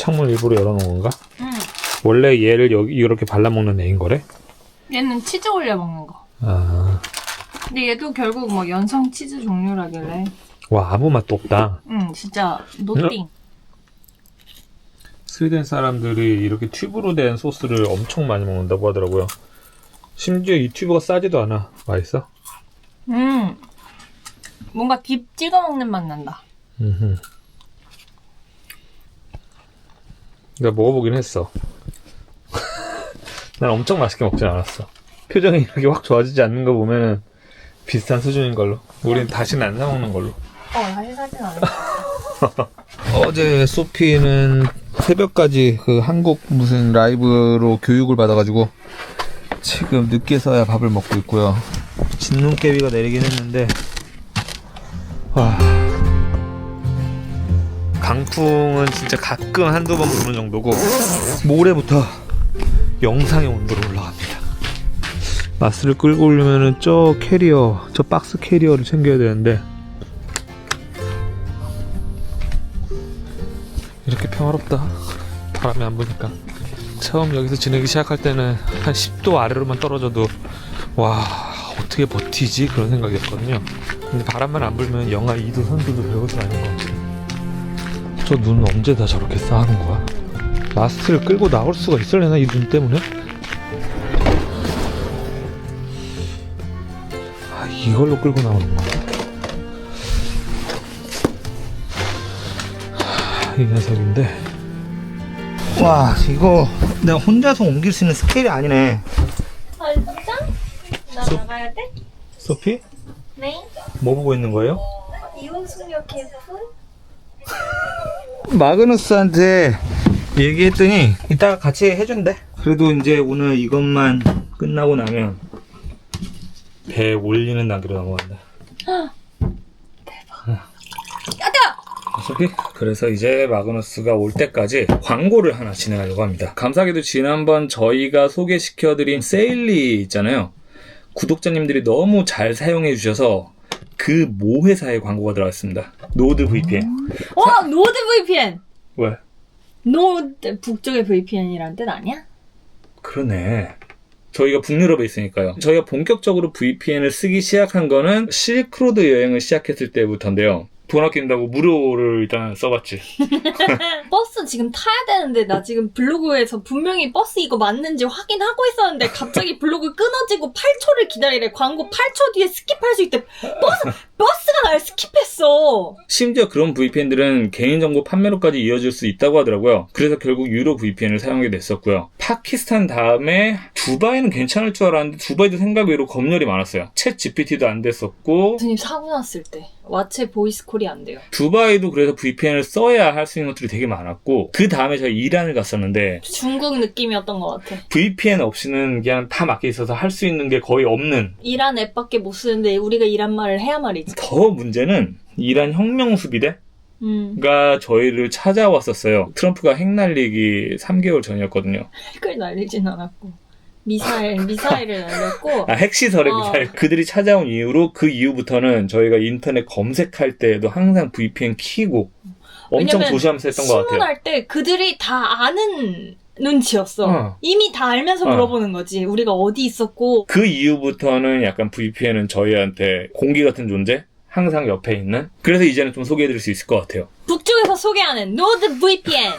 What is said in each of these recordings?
창문 일부러 열어놓은 건가? 응. 원래 얘를 여기 이렇게 발라먹는 애인 거래? 얘는 치즈 올려 먹는 거. 아. 근데 얘도 결국 뭐 연성 치즈 종류라길래. 와, 아무 맛도 없다. 응, 진짜 노띵. 스웨덴 사람들이 이렇게 튜브로 된 소스를 엄청 많이 먹는다고 하더라고요. 심지어 이 튜브가 싸지도 않아. 맛있어? 뭔가 딥 찍어 먹는 맛 난다. 내가 먹어보긴 했어. 난 엄청 맛있게 먹진 않았어. 표정이 이렇게 확 좋아지지 않는 거 보면은 비슷한 수준인 걸로. 우린 다시는 안 사먹는 걸로. 다시 사진 안 해. 어제 소피는 새벽까지 그 한국 무슨 라이브로 교육을 받아가지고 지금 늦게서야 밥을 먹고 있고요. 진눈깨비가 내리긴 했는데 와, 강풍은 진짜 가끔 한두 번 부는 정도고 모레부터 영상의 온도로 올라갑니다. 마스를 끌고 오려면은 저 캐리어, 저 박스 캐리어를 챙겨야 되는데 이렇게 평화롭다. 바람이 안 부니까. 처음 여기서 지내기 시작할 때는 한 10도 아래로만 떨어져도 와, 어떻게 버티지? 그런 생각이었거든요. 근데 바람만 안 불면 영하 2도 3도도 별것도 아닌 것 같아요. 저 눈은 언제 다 저렇게 쌓아놓은 거야? 마스를 끌고 나올 수가 있을래나, 이 눈 때문에? 아, 이걸로 끌고 나오는 거야? 이 녀석인데, 와, 이거 내가 혼자서 옮길 수 있는 스케일이 아니네. 아, 진짜? 나 나가야 돼? 소피? 네? 뭐 보고 있는 거예요? 이혼숙녀 캠프? 마그누스한테 얘기했더니 이따가 같이 해준대. 그래도 이제 오늘 이것만 끝나고 나면 배 올리는 단계로 넘어간다. 소피? 그래서 이제 마그누스가 올 때까지 광고를 하나 진행하려고 합니다. 감사하게도 지난번 저희가 소개시켜드린 세일리 있잖아요. 구독자님들이 너무 잘 사용해 주셔서 그 모 회사의 광고가 들어왔습니다. 노드 VPN. 와, 노드 VPN! 왜? 노드, 북쪽의 VPN이란 뜻 아니야? 그러네. 저희가 북유럽에 있으니까요. 저희가 본격적으로 VPN을 쓰기 시작한 거는 실크로드 여행을 시작했을 때부터인데요. 돈 아낀다고 무료를 일단 써봤지. 버스 지금 타야 되는데 나 지금 블로그에서 분명히 버스 이거 맞는지 확인하고 있었는데 갑자기 블로그 끊어지고 8초를 기다리래. 광고 8초 뒤에 스킵할 수 있대. 버스가 날 스킵했어. 심지어 그런 VPN들은 개인정보 판매로까지 이어질 수 있다고 하더라고요. 그래서 결국 유로 VPN을 사용하게 됐었고요. 파키스탄 다음에 두바이는 괜찮을 줄 알았는데 두바이도 생각 외로 검열이 많았어요. 챗 GPT도 안 됐었고, 교수님 사고 났을 때 왓츠 보이스콜이 안 돼요. 두바이도 그래서 VPN을 써야 할 수 있는 것들이 되게 많았고, 그 다음에 저희 이란을 갔었는데 중국 느낌이었던 것 같아. VPN 없이는 그냥 다 막혀 있어서 할 수 있는 게 거의 없는. 이란 앱밖에 못 쓰는데 우리가 이란 말을 해야 말이지. 더 문제는 이란 혁명수비대가 저희를 찾아왔었어요. 트럼프가 핵 날리기 3개월 전이었거든요. 핵을 날리진 않았고 미사일을 날렸고. 핵시설에 미사일. 그들이 찾아온 이후로 그 이후부터는 저희가 인터넷 검색할 때에도 항상 VPN 키고 엄청 조심하면서 했던 것 같아요. 신문할 때 그들이 다 아는 눈치였어. 이미 다 알면서 물어보는 거지. 우리가 어디 있었고. 그 이후부터는 약간 VPN은 저희한테 공기 같은 존재? 항상 옆에 있는? 그래서 이제는 좀 소개해드릴 수 있을 것 같아요. 북쪽에서 소개하는 노드 VPN,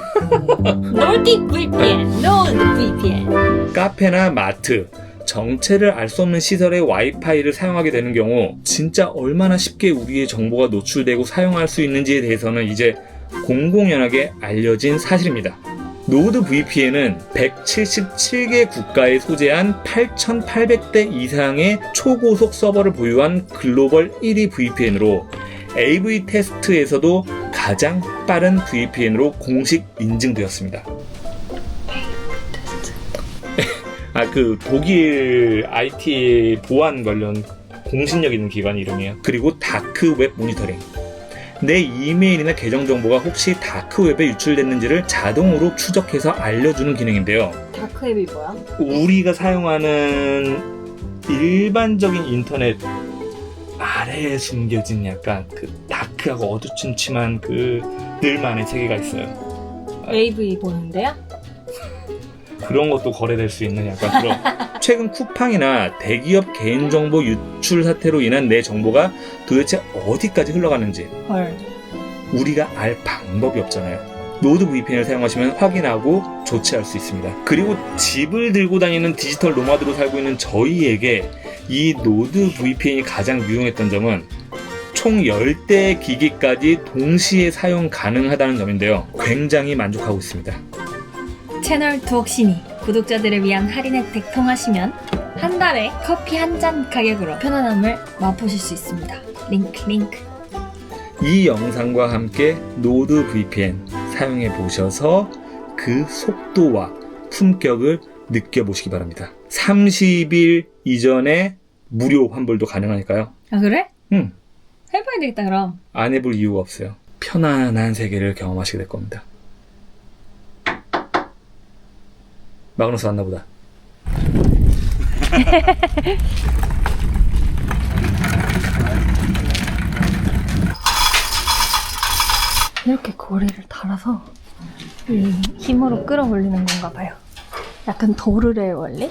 노르딕 VPN, 노드 VPN. 카페나 마트, 정체를 알 수 없는 시설의 와이파이를 사용하게 되는 경우 진짜 얼마나 쉽게 우리의 정보가 노출되고 사용할 수 있는지에 대해서는 이제 공공연하게 알려진 사실입니다. 노드 VPN은 177개 국가에 소재한 8,800대 이상의 초고속 서버를 보유한 글로벌 1위 VPN으로 AV 테스트에서도 가장 빠른 VPN으로 공식 인증되었습니다. 그 독일 IT 보안 관련 공신력 있는 기관 이름이에요. 그리고 다크웹 모니터링. 내 이메일이나 계정 정보가 혹시 다크웹에 유출됐는지를 자동으로 추적해서 알려주는 기능인데요. 다크웹이 뭐야? 우리가 사용하는 일반적인 인터넷 아래에 숨겨진 약간 그 다크하고 어두침침한 그 늘만의 세계가 있어요. AV 보는데요? 그런 것도 거래될 수 있는 약간 그런. 최근 쿠팡이나 대기업 개인정보 유출 사태로 인한 내 정보가 도대체 어디까지 흘러가는지 헐. 우리가 알 방법이 없잖아요. 노드 VPN을 사용하시면 확인하고 조치할 수 있습니다. 그리고 집을 들고 다니는 디지털 노마드로 살고 있는 저희에게 이 노드 VPN이 가장 유용했던 점은 총 10대의 기기까지 동시에 사용 가능하다는 점인데요. 굉장히 만족하고 있습니다. 채널 두옥신이 구독자들을 위한 할인 혜택 통하시면 한 달에 커피 한 잔 가격으로 편안함을 맛보실 수 있습니다. 링크. 이 영상과 함께 노드 VPN 사용해 보셔서 그 속도와 품격을 느껴보시기 바랍니다. 30일 이전에 무료 환불도 가능하니까요. 아 그래? 응. 해봐야 되겠다 그럼. 안 해볼 이유가 없어요. 편안한 세계를 경험하시게 될 겁니다. 마그너스 왔나 보다. 이렇게 고리를 달아서 이 힘으로 끌어올리는 건가 봐요. 약간 도르래의 원리?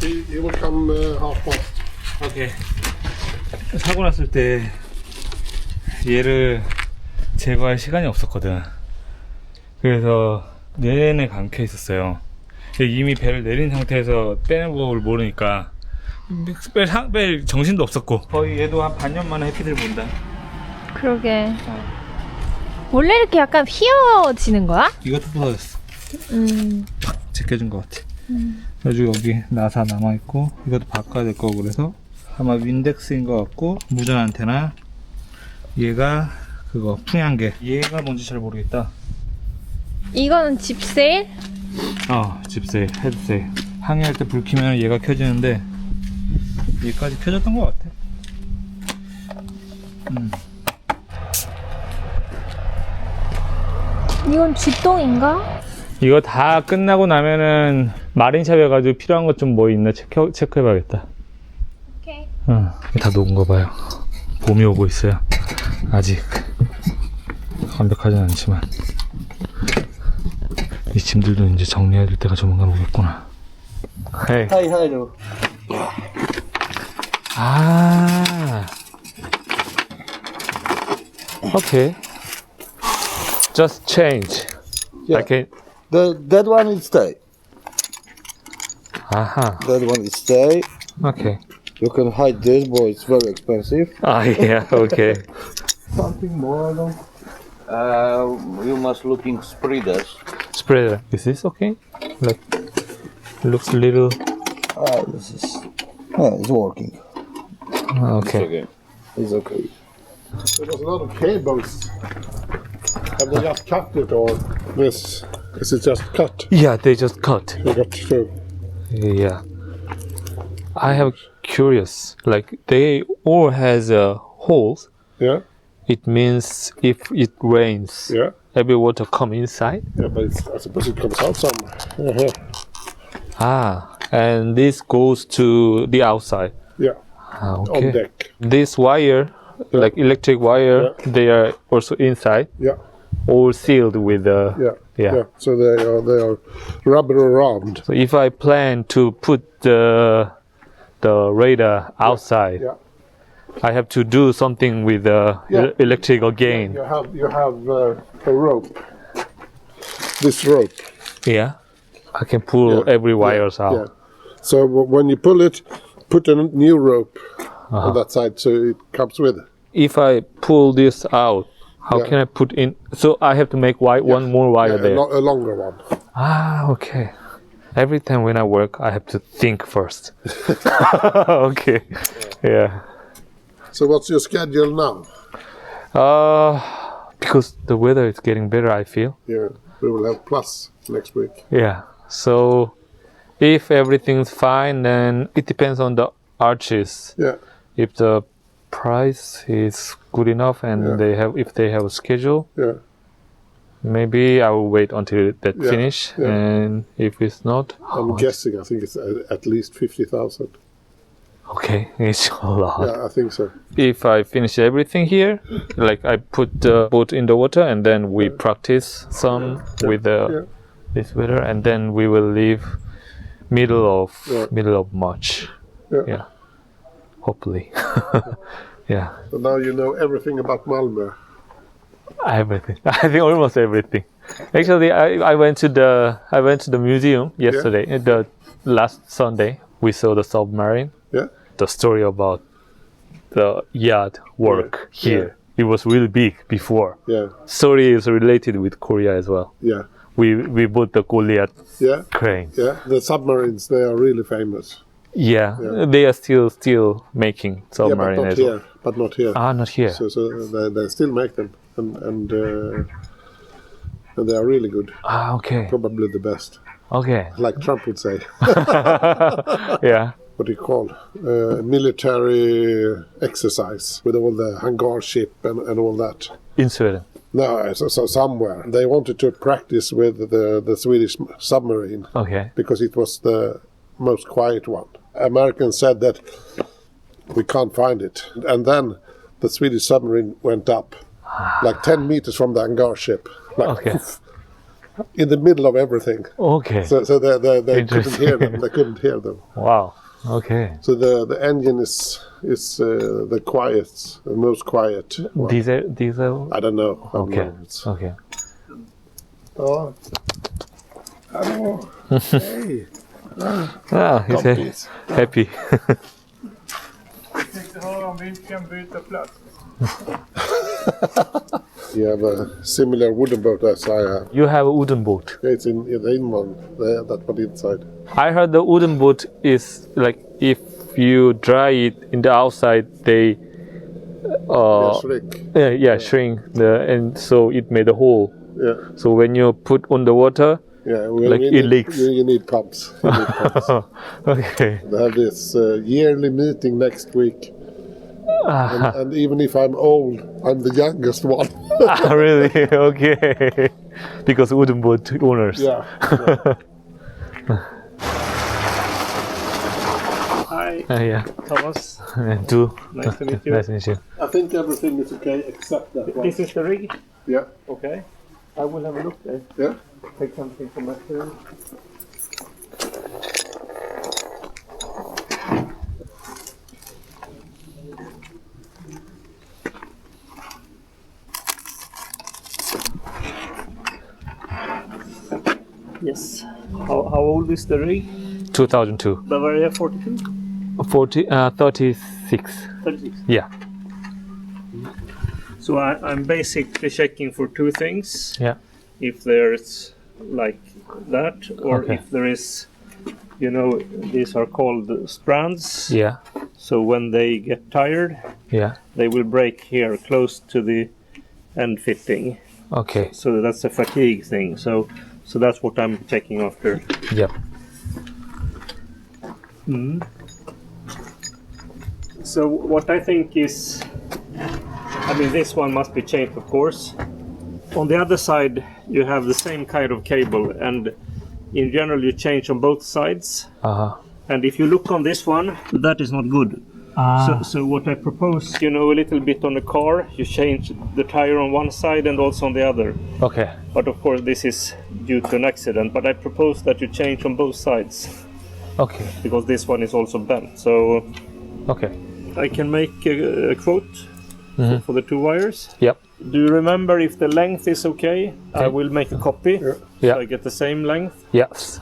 You will come half past. 오케이. 사고 났을 때 얘를 제거할 시간이 없었거든. 그래서 내내 감겨 있었어요. 이미 배를 내린 상태에서 빼는 법을 모르니까 뺄 정신도 없었고. 거의 얘도 한 반년 만에 해피들 본다. 그러게. 원래 이렇게 약간 휘어지는 거야? 이것도 부서졌어. 팍 제껴진 것 같아. 그래가지고 여기 나사 남아있고 이것도 바꿔야 될 거고, 그래서 아마 윈덱스인 것 같고, 무전 안테나, 얘가 그거 풍향계, 얘가 뭔지 잘 모르겠다. 이거는 집세일? 집세일, 헤드세일. 항해할 때 불 켜면 얘가 켜지는데 얘까지 켜졌던 것 같아. 이건 쥐똥인가? 이거 다 끝나고 나면은 마린샵에 가지고 필요한 것 좀 뭐 있나 체크해봐야겠다. 오케이. 다 녹은 거 봐요. 봄이 오고 있어요. 아직 완벽하진 않지만 이 짐들도 이제 정리해야 될 때가 조만간 오겠구나. Hey. Hello. Okay. Just change. Yeah. I can. That one is stay. Aha. That one is stay. Okay. You can hide this, but it's very expensive. Yeah. Okay. Something more, I don't. You must looking spreaders. Spreader. Is this okay? Like, looks a little. This is. Yeah, it's working. Okay. It's okay. There was a lot of cables. Have they just cut it, or this? Is it just cut? Yeah, they just cut. You got to. Yeah. I have curious. Like, they all has holes. Yeah, It means if it rains, yeah, every water come inside. yeah. But I suppose it comes out somewhere. Yeah, And this goes to the outside. yeah. Okay. On deck. This wire, Yeah. like electric wire, they are also inside, Yeah, all sealed with yeah, Yeah. So they are rubber around. So if I plan to put the radar outside, Yeah. I have to do something with the Yeah. electric again. You have a rope. This rope. Yeah. I can pull Yeah, every wires Yeah. out. So when you pull it, put a new rope Uh-huh. on that side so it comes with it. If I pull this out, how Yeah. can I put in? So I have to make one more wire Yeah, there. a longer one. Okay. Every time when I work, I have to think first. Okay. Yeah. So what's your schedule now? Because the weather is getting better, I feel. Yeah, we will have plus next week. Yeah. So if everything's fine, then it depends on the arches. Yeah. If the price is good enough and if they have a schedule, Yeah. maybe I will wait until that Yeah, finish. yeah. And if it's not, I'm guessing. I think it's at least 50,000. okay, it's a lot. Yeah, I think so. If I finish everything here, like I put the boat in the water and then we practice some with this weather, and then we will leave middle of March. Yeah. Hopefully. Yeah. So now you know everything about Malmö. Everything. I think almost everything. Actually, I went to the museum yesterday. The last Sunday, we saw the submarine. Yeah. The story about the yacht work here. It was really big before. Yeah. Story is related with Korea as well. Yeah. We bought the Goliath Yeah. crane. Yeah. The submarines, they are really famous. Yeah, Yeah. they are still making submarine yeah, as well. but not here. Ah, not here. So they still make them, and they are really good. Ah, okay. Probably the best, Okay. like Trump would say. Yeah. What do you call military exercise with all the hangar ship and all that. In Sweden. No, so somewhere they wanted to practice with the Swedish submarine Okay. because it was the most quiet one. Americans said that we can't find it, and then the Swedish submarine went up like 10 meters from the hangar ship, like Okay. in the middle of everything. Okay. So they couldn't Interesting. hear them. They couldn't hear them. Wow. Okay. So the engine is the quiet, the most quiet one. Diesel. I don't know. I don't Okay. know. It's- Okay. Oh. Hello. Hey. Ah, he's Kompis. happy. You have a similar wooden boat as I have. You have a wooden boat. It's in the in one. That one inside. I heard the wooden boat is like if you dry it in the outside, they Shrink. shrink and so it made a hole. Yeah. So when you put on the water, Yeah. Like it leaks. You need pumps. You need pumps. okay. They have this yearly meeting next week. And even if I'm old, I'm the youngest one. Ah, really? Okay. Because wooden boat owners. Yeah. Hi, Yeah. Thomas. Two. Nice to meet you. Nice to meet you. I think everything is okay except that one. This is the rig. Yeah. Okay. I will have a look there. Yeah. Take something from my phone. Yes. How old is the rig? 2002. Bavaria 42? 36. 36. Yeah. So I'm basically checking for two things. Yeah. If there's like that, or Okay. if there is, these are called strands. Yeah. So when they get tired, Yeah. they will break here close to the end fitting. Okay. So that's a fatigue thing. So that's what I'm checking after. Yep. So what I think is, this one must be changed, of course. On the other side, you have the same kind of cable, and in general, you change on both sides. And if you look on this one, that is not good. So what I propose, a little bit on the car, you change the tire on one side and also on the other. Okay. But of course, this is due to an accident. But I propose that you change on both sides, Okay. because this one is also bent. So Okay. I can make a quote for the two wires. Yep. Do you remember if the length is okay? I will make a copy, Yeah. so I get the same length. Yes.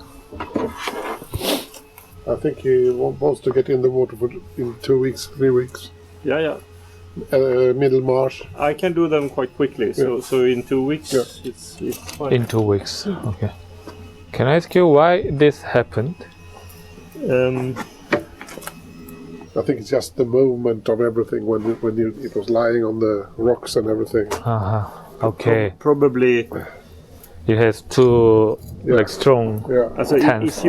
I think he wants to get in the water in 2 weeks, 3 weeks. Yeah. Middle March. I can do them quite quickly. So in 2 weeks, Yeah. it's fine. In 2 weeks. Okay. Can I ask you why this happened? I think it's just the movement of everything when it was lying on the rocks and everything. Okay. Probably It has two Yeah. like strong. Yeah. Also, Tense.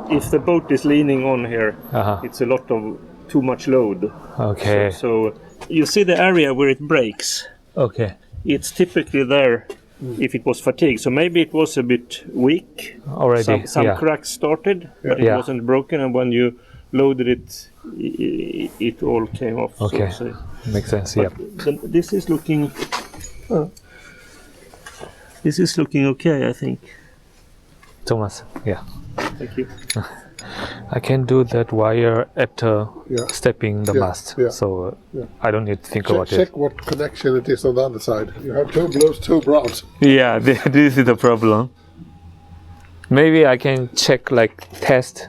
if the boat is leaning on here, Uh-huh. it's a lot of too much load. Okay. So you see the area where it breaks. Okay. It's typically there if it was fatigue. So maybe it was a bit weak. Already. Some yeah. cracks started, but it Yeah. wasn't broken. And when you loaded it, it all came off. Okay. So to say. Makes sense. But Yeah. this is looking. This is looking okay, I think. Thomas. Yeah. Thank you. I can do that wire after Yeah. stepping the Yeah, mast, yeah, so yeah. I don't need to think Check, about it. check what connection it is on the other side. You have two blues, two browns. Yeah, this is the problem. Maybe I can check like test.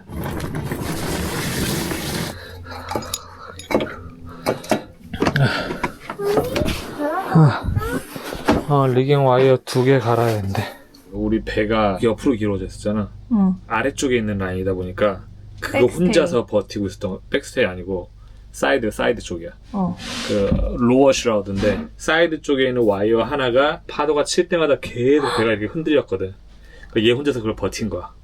리깅 와이어 2개 갈아야 되는데. 우리 배가 옆으로 길어졌었잖아. 응. 아래쪽에 있는 라인이다 보니까 그거 백스테이. 혼자서 버티고 있었던 거. 백스테이 아니고 사이드 쪽이야. 어. 그 로어 슈라우드인데 사이드 쪽에 있는 와이어 하나가 파도가 칠 때마다 계속 배가 이렇게 흔들렸거든. 그러니까 얘 혼자서 그걸 버틴 거야.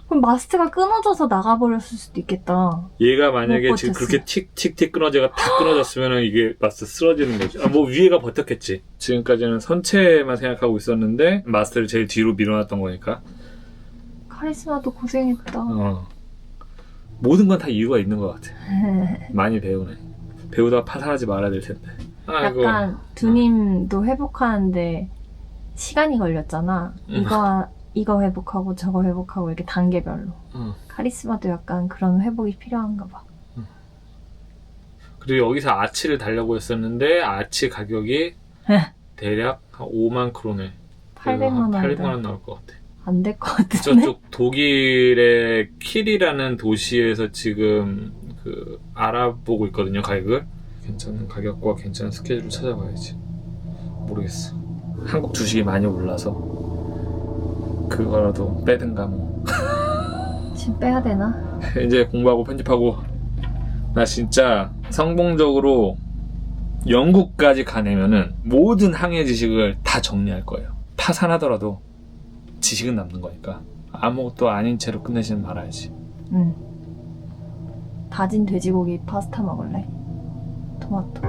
그럼 마스트가 끊어져서 나가버렸을 수도 있겠다. 얘가 만약에 못 지금 버텼어. 그렇게 틱틱틱 끊어져가 다 끊어졌으면은 이게 마스터 쓰러지는 거지. 뭐 위에가 버텼겠지. 지금까지는 선체만 생각하고 있었는데 마스터를 제일 뒤로 밀어놨던 거니까. 카리스마도 고생했다. 모든 건 다 이유가 있는 것 같아. 많이 배우네. 배우다가 파산하지 말아야 될 텐데. 아이고. 약간 두님도 회복하는데 시간이 걸렸잖아. 이거 회복하고 저거 회복하고 이렇게 단계별로. 카리스마도 약간 그런 회복이 필요한가 봐. 그리고 여기서 아치를 달려고 했었는데 아치 가격이 대략 한 5만 크로네. 800만 원. 800만 원 나올 것 같아. 안 될 것 같은데? 저쪽 독일의 킬이라는 도시에서 지금 그 알아보고 있거든요, 가격을. 괜찮은 가격과 괜찮은 스케줄을 찾아봐야지. 모르겠어. 한국 주식이 많이 올라서 그거라도 빼든가 뭐. 지금 빼야 되나? 이제 공부하고 편집하고 나 진짜 성공적으로 영국까지 가내면은 모든 항해 지식을 다 정리할 거예요. 파산하더라도 지식은 남는 거니까 아무것도 아닌 채로 끝내지는 말아야지. 응. 다진 돼지고기 파스타 먹을래? 토마토.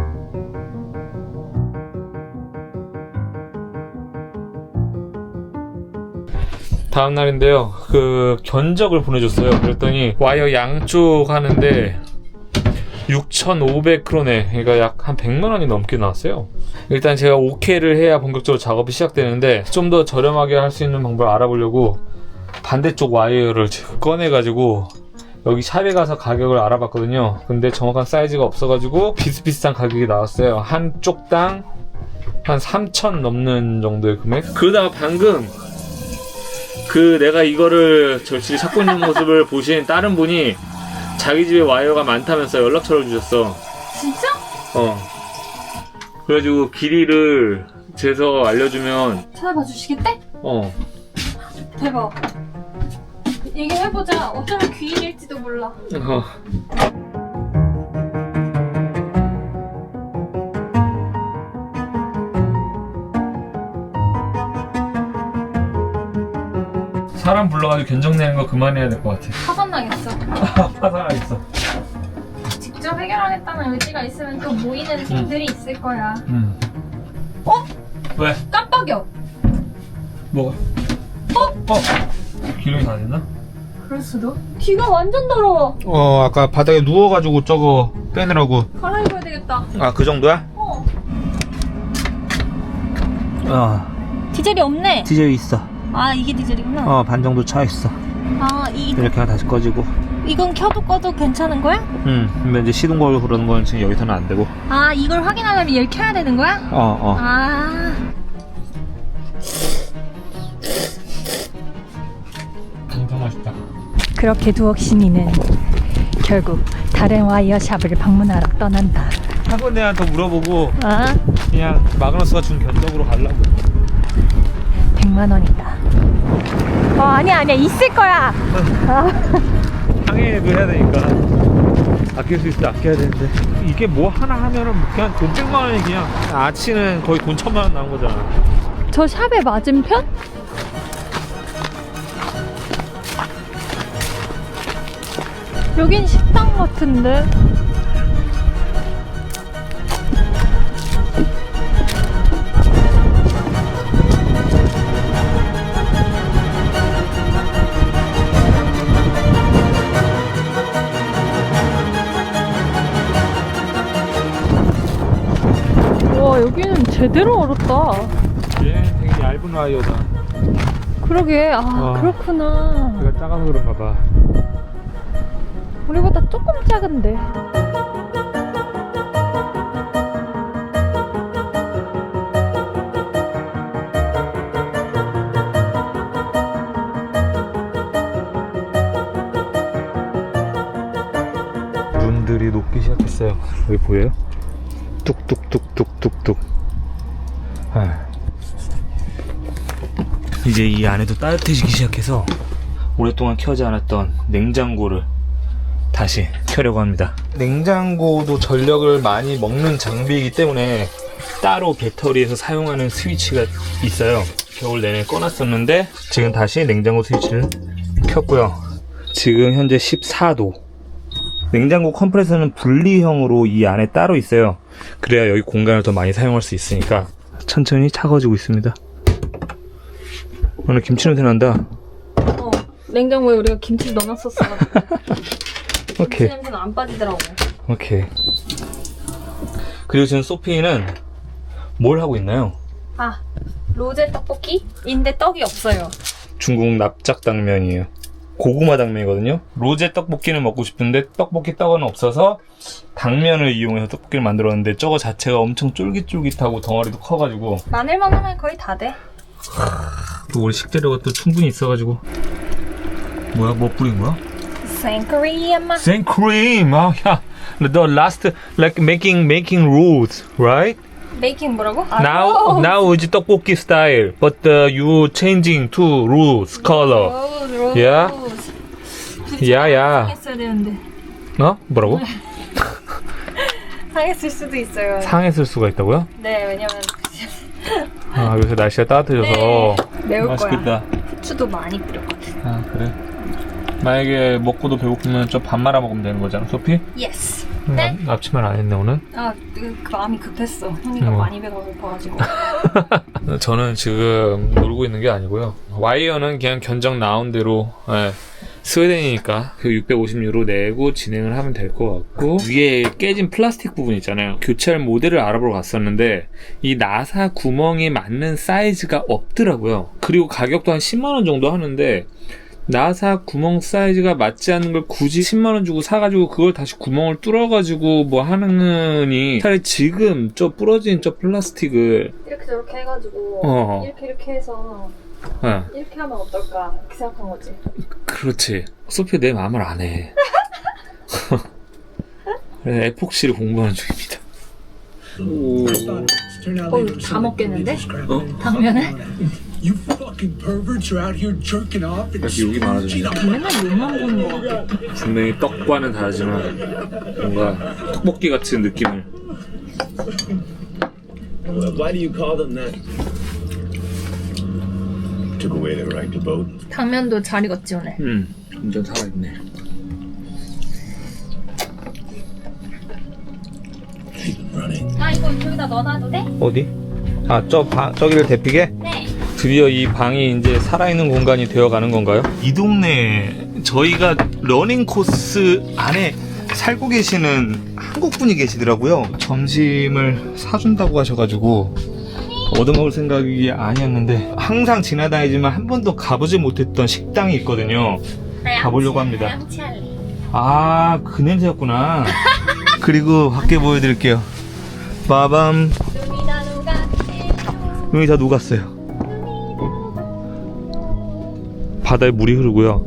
다음 날인데요. 그 견적을 보내줬어요. 그랬더니 와이어 양쪽 하는데 6,500크로네. 그러니까 약 한 100만 원이 넘게 나왔어요. 일단 제가 오케이를 해야 본격적으로 작업이 시작되는데 좀 더 저렴하게 할 수 있는 방법을 알아보려고 반대쪽 와이어를 꺼내가지고 여기 샵에 가서 가격을 알아봤거든요. 근데 정확한 사이즈가 없어가지고 비슷비슷한 가격이 나왔어요. 한쪽당 한 3,000 넘는 정도의 금액. 그러다가 방금 그 내가 이거를 절실히 찾고 있는 모습을 보신 다른 분이 자기 집에 와이어가 많다면서 연락처를 주셨어. 진짜? 그래가지고 길이를 재서 알려주면 찾아봐 주시겠대? 대박. 얘기해보자. 어쩌면 귀인일지도 몰라. 사람 불러가지고 견적 내는 거 그만해야 될 것 같아. 파산나겠어. 파산하겠어. 직접 해결하겠다는 의지가 있으면 또 모이는 팀들이 있을 거야. 어? 왜? 깜빡여. 뭐가? 기름이 다 됐나? 그럴 수도. 귀가 완전 더러워. 아까 바닥에 누워가지고 저거 빼느라고. 갈아입어야 되겠다. 아, 그 정도야? 디젤이 없네. 디젤 있어. 아, 이게 디젤이구나. 반 정도 차 있어. 아, 이렇게 다시 꺼지고. 이건 켜도 꺼도 괜찮은 거야? 근데 이제 시동 걸고 그러는 건 지금 여기서는 안 되고. 아, 이걸 확인하려면 얘를 켜야 되는 거야? 아. 엄청 맛있다. 그렇게 두옥신이는 결국 다른 와이어 샵을 방문하러 떠난다. 한번 내가 더 물어보고 아? 그냥 마그너스가 준 견적으로 가려고. 100만 원이다. 아니야. 있을 거야. 항해도 해야 되니까 아낄 수 있을 때 아껴야 되는데 이게 뭐 하나 하면은 그냥 돈 100만 원이 그냥 아치는 거의 돈 1000만 원 나온 거잖아. 저 샵의 맞은편? 여긴 식당 같은데. 와, 여기는 제대로 얼었다. 얘 되게 얇은 와이어다. 그러게. 와. 그렇구나. 얘가 작아서 그런가 봐. 우리보다 조금 작은데. 눈들이 녹기 시작했어요. 여기 보여요? 뚝뚝뚝뚝뚝뚝. 이제 이 안에도 따뜻해지기 시작해서 오랫동안 켜지 않았던 냉장고를 다시 켜려고 합니다. 냉장고도 전력을 많이 먹는 장비이기 때문에 따로 배터리에서 사용하는 스위치가 있어요. 겨울 내내 꺼놨었는데 지금 다시 냉장고 스위치를 켰고요. 지금 현재 14도. 냉장고 컴프레서는 분리형으로 이 안에 따로 있어요. 그래야 여기 공간을 더 많이 사용할 수 있으니까 천천히 차가워지고 있습니다. 오늘 김치 냄새 난다. 냉장고에 우리가 김치를 넣어놨었어. 김치 오케이. 냄새는 안 빠지더라고. 오케이. 그리고 지금 소피는 뭘 하고 있나요? 아, 로제 떡볶이인데 떡이 없어요. 중국 납작당면이에요. 고구마 당면이거든요. 로제 떡볶이는 먹고 싶은데 떡볶이 떡은 없어서 당면을 이용해서 떡볶이를 만들었는데 저거 자체가 엄청 쫄깃쫄깃하고 덩어리도 커가지고 마늘만 하면 거의 다 돼. 또 우리 식재료가 또 충분히 있어가지고. 뭐야? 뭐 뿌린 거야? 생크림. 생크림. 아, 야. The last like making rolls, right? 메이킹 뭐라고? Now is 떡볶이 style, but you changing to rose color. 로즈. Yeah. 야야. 상했어야 되는데. 어? 뭐라고? 상했을 수도 있어요. 상했을 수가 있다고요? 네, 왜냐면 아, 요새 날씨가 따뜻해져서 네, 매울 맛있겠다. 후추도 많이 뿌렸거든. 아, 그래? 만약에 먹고도 배고프면 좀 밥 말아 먹으면 되는 거잖아, 소피? 예스. 네? 납치만 안 했네, 오늘? 아, 그 마음이 급했어. 형이가 많이 배가 고파가지고. 저는 지금 놀고 있는 게 아니고요. 와이어는 그냥 견적 나온 대로, 예, 스웨덴이니까 그 650유로 내고 진행을 하면 될 것 같고, 위에 깨진 플라스틱 부분 있잖아요. 교체할 모델을 알아보러 갔었는데 이 나사 구멍이 맞는 사이즈가 없더라고요. 그리고 가격도 한 10만원 정도 하는데 나사 구멍 사이즈가 맞지 않는 걸 굳이 10만원 주고 사가지고 그걸 다시 구멍을 뚫어가지고 뭐 하느니 차라리 지금 저 부러진 저 플라스틱을 이렇게 저렇게 해가지고 이렇게 해서 이렇게 하면 어떨까 이렇게 생각한 거지. 그렇지. 소피가 내 마음을 안 해. 그래서 에폭시를 공부하는 중입니다. 다 먹겠는데? 당면을? You fucking perverts are out here jerking off and 여기 많아졌네. 맨날 욕만 보는 거 같아. 분명히 떡과는 다르지만 뭔가 떡볶이 같은 느낌을. Why do you call them that? Took away their right to vote. 당면도 잘 익었지 오늘. 완전 살아있네. Keep running. 아 이거 저기다 넣어놔도 돼? 어디? 아, 저기를 데피게? 네. 드디어 이 방이 이제 살아있는 공간이 되어가는 건가요? 이 동네에 저희가 러닝 코스 안에 살고 계시는 한국분이 계시더라고요. 점심을 사준다고 하셔가지고 얻어먹을 생각이 아니었는데 항상 지나다니지만 한 번도 가보지 못했던 식당이 있거든요. 가보려고 합니다. 아, 그 냄새였구나. 그리고 밖에 보여드릴게요. 빠밤. 눈이 다 녹았어요. 바다에 물이 흐르고요.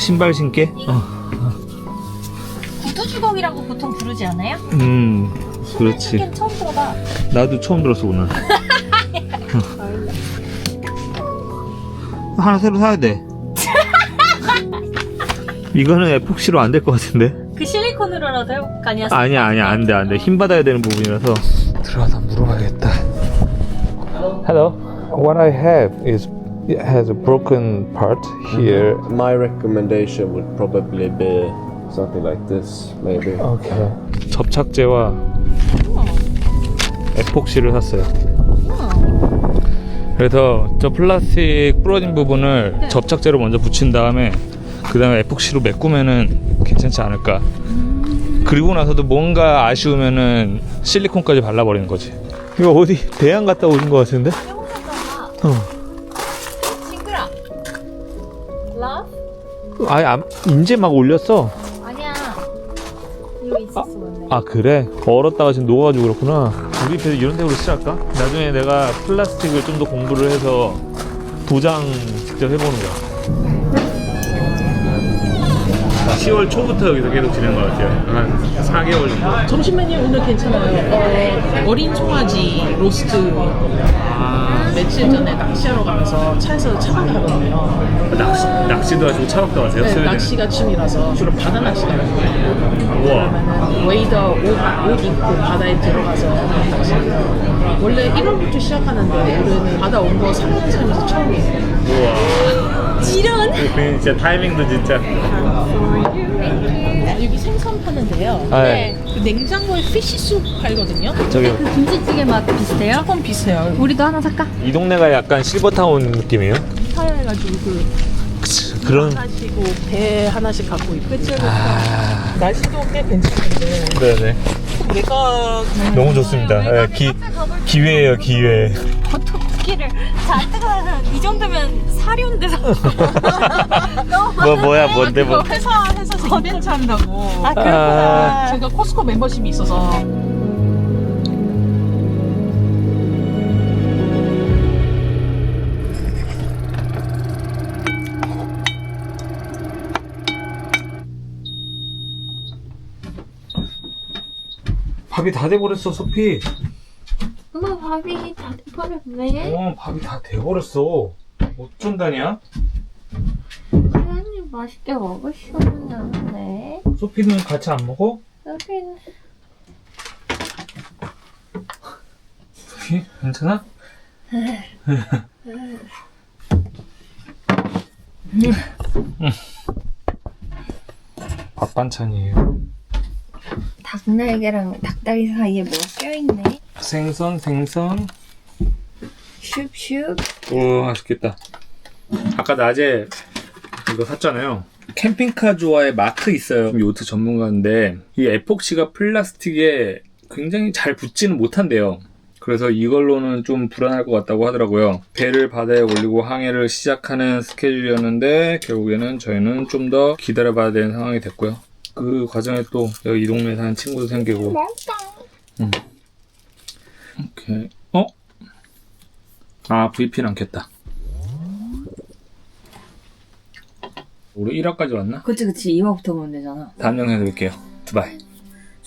신발 신게? 구두주걱이라고 보통 부르지 않아요? 그렇지. 신발 처음 들어봐. 나도 처음 들었어 오늘. 하나 새로 사야 돼. 이거는 에폭시로 안 될 것 같은데. 그 실리콘으로 들어가도 해볼까? 아니야. 아니야 안돼 힘 받아야 되는 부분이라서 들어가서 물어봐야겠다. Hello. What I have is it has a broken part here. My recommendation would probably be something like this, maybe. Okay. 접착제와 에폭시를 샀어요. 그래서 저 플라스틱 부러진 부분을 접착제로 먼저 붙인 다음에 그 다음에 에폭시로 메꾸면은 괜찮지 않을까. 그리고 나서도 뭔가 아쉬우면은 실리콘까지 발라버리는 거지. 이거 어디 대양 갔다 오신 것 같은데? 친구랑. 러브? 아니 인제 막 올렸어. 아니야. 이거 있었어 원래. 아 그래? 얼었다가 지금 녹아가지고 그렇구나. 우리 배도 이런 데로 칠할까? 나중에 내가 플라스틱을 좀 더 공부를 해서 도장 직접 해보는 거야. 10월 초부터 여기서 계속 지낸 것 같아요. 한 4개월 정도. 점심 메뉴 오늘 괜찮아요. 어린 송아지 로스트. 며칠 전에 낚시하러 가면서 차에서 차박하거든요. 낚시도 하시고 차박도 하세요? 네, 스웨덴? 낚시가 취미라서 주로 바다 낚시를 하거든요. 우와. 그러면은 웨이더 옷 입고 바다에 들어가서 낚시해요. 원래 1월부터 시작하는데 올해는 바다 온 거 3년 살면서 처음이에요. 우와. 지런. 진짜 타이밍도 진짜. 여기 생선 파는데요. 아, 네. 그 냉장고에 피쉬숲 팔거든요. 저기 그 김치찌개 맛 비슷해요? 조금 비슷해요. 우리도 하나 살까? 이 동네가 약간 실버타운 느낌이에요? 사해가지고 그런. 하나씩고 배 하나씩 갖고 있고. 날씨도 꽤 괜찮은데. 네네. 얘가 너무 좋습니다. 네, 기회예요 기회. 보통 쿠키를 잔뜩 하면 이 정도면 사료인데서. 뭐야 뭔데 뭐. 회사에서 이벤트 한다고. 아 그렇구나. 제가 코스코 멤버십이 있어서. 밥이 다 돼버렸어 소피. 엄마 밥이 다 돼버렸네. 밥이 다 돼버렸어. 어쩐다냐? 사장님 맛있게 먹으셨는데. 소피는 같이 안 먹어? 여기는 소피 괜찮아? 밥 반찬이에요. 닭날개랑 닭다리 사이에 뭐가 껴있네. 생선. 슉슉. 오 맛있겠다. 아까 낮에 이거 샀잖아요. 캠핑카 좋아의 마크 있어요. 요트 전문가인데 이 에폭시가 플라스틱에 굉장히 잘 붙지는 못한대요. 그래서 이걸로는 좀 불안할 것 같다고 하더라고요. 배를 바다에 올리고 항해를 시작하는 스케줄이었는데 결국에는 저희는 좀 더 기다려봐야 되는 상황이 됐고요. 그 과정에 또 여기 이 동네에 사는 친구도 생기고. 오케이. VP는 안 켰다. 우리 1화까지 왔나? 그치 2화부터 보면 되잖아. 다음 영상에서 뵐게요. 두바이.